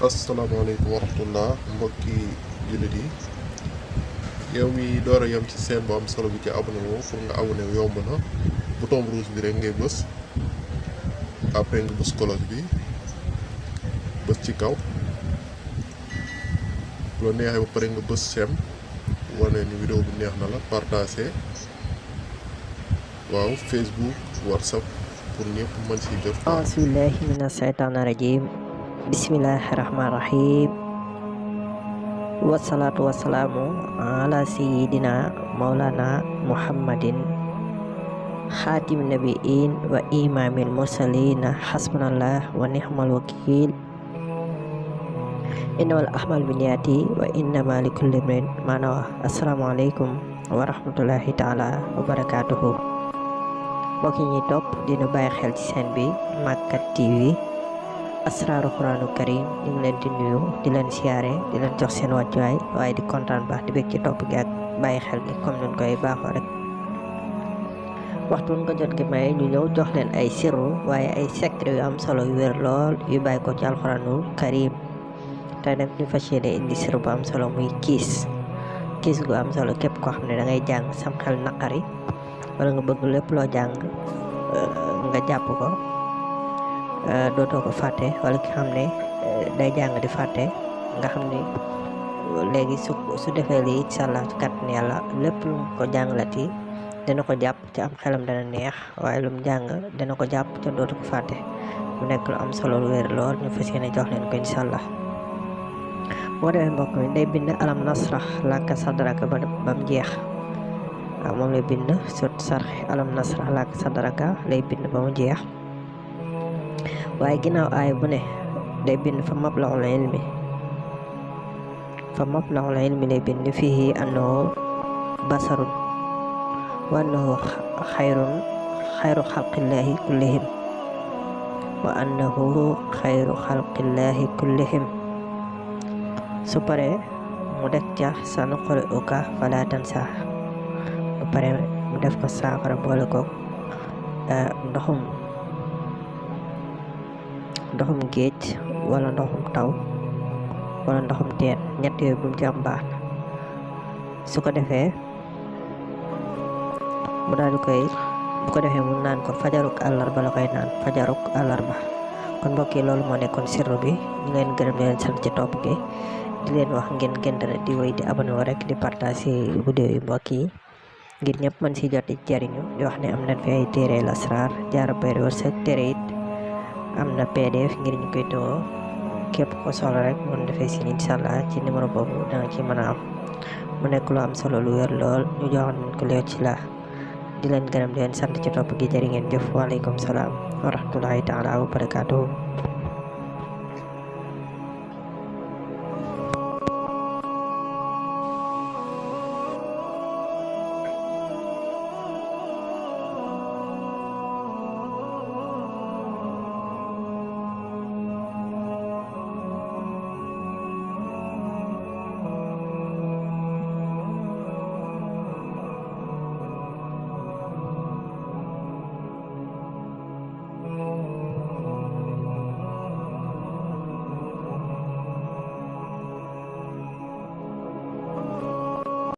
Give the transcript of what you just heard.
asalaamaaleykum wa rahmatullah mbokki jullit yi yow mi door a yem ci seen bu am solo bi ci abonné woo pour nga abonné yomb na bouton rouge bi rek ngay bës après nga bës cloche bi bës ci kaw bu la neexee ba pare nga bës sem wane ni vidéo bi neex na la partagé waaw Facebook WhatsApp pour ñëpp mën si jot. A'uuzubillahi mina shaytaani rajiim bismillahi rahmaani rahiim wasalaatu wasalaamu ala sayyidina mawlana muhammadin xaatim nabiin wa imaamil mursalina xasbunallah wa nixmal wakiil innamal a'maalu binniyaati wa innama likulli imri'in maa nawaa. Asalaamaaleykum wa rahmatullahi taala wa barakaatuhu. mbokk yi ñuy topp dina bàyyi xel ci seen bi Makka TV asraaru Quraanu Karim ñu ngi leen di nuyu di leen siyaare di leen jox seen wàccuwaay waaye di kontaan baax di bëgg ci topp gi ak bàyyi xel gi comme nun koy baaxoo rek waxtu nga jot gi may ñu ñëw jox leen ay sirru waaye ay secret yu am solo yu wér lool yu bàyyi ko ci alxuraanul karim tey nag ñu fas yéene indi sirru bu am solo muy kiis gu am solo képp koo xam ne da ngay jàng sam xel naqari wala nga bëgg lépp loo jàng nga jàpp ko dootoo ko fàtte wala ki xam ne day jàng di fàtte nga xam ne léegi su defee lii incha allah ci kàttan yàlla lépp lu mu ko jàngalati dana ko jàpp ci am xelam dana neex waaye lu mu jàng dana ko jàpp te dootu ko fàtte mu nekk lu am solo lu wér lool ñu fas yéene jox leen ko incha allah. boo defee mbokk mi day bind alam nasrah laka sadraka ba mu jeex. waaw moom lay bind sot sarxi alam nasrah laka sadraka lay bind ba mu jeex waaye ginnaaw aay bu ne day bind fa mablagul ilmi lay bind fihi annahu basarun wa annahu xayru xalqillahi kullihim su pare mu def ca sanuqri'uka fala tansa ba pare mu def ko saafara boole ko ndoxum géej wala ndoxum taw wala ndoxum teen ñett yooyu bu mu ci am baax na su ko defee mu daal di koy bu ko defee mu naan ko fajaruk àllarba la koy naan fajaruk àllarba. kon mbokk yi loolu moo nekkoon sirru bi ñu leen gërëm di leen sant ci topp gi di leen wax ngeen gën di wéy di abonné wu rek di partager vidéo yi mbokk yi ngir ñëpp mën si jot di jariñu di wax ne am nañ fi ay téere lasraar jaara bayri wërsëg téere it am na PDF ngir ñu koy tewoo képp ko soxla rek mën defee si incha allah ci numéro boobu danga ci mën a am mu nekk lu am solo lu wér lool ñu joxoon nañ ko léegi ci la di leen gërëm di leen sant ci topp gi jërë ngeen jëf waaleykum salaam wa rahmatullahi taala wa barakaatuhu.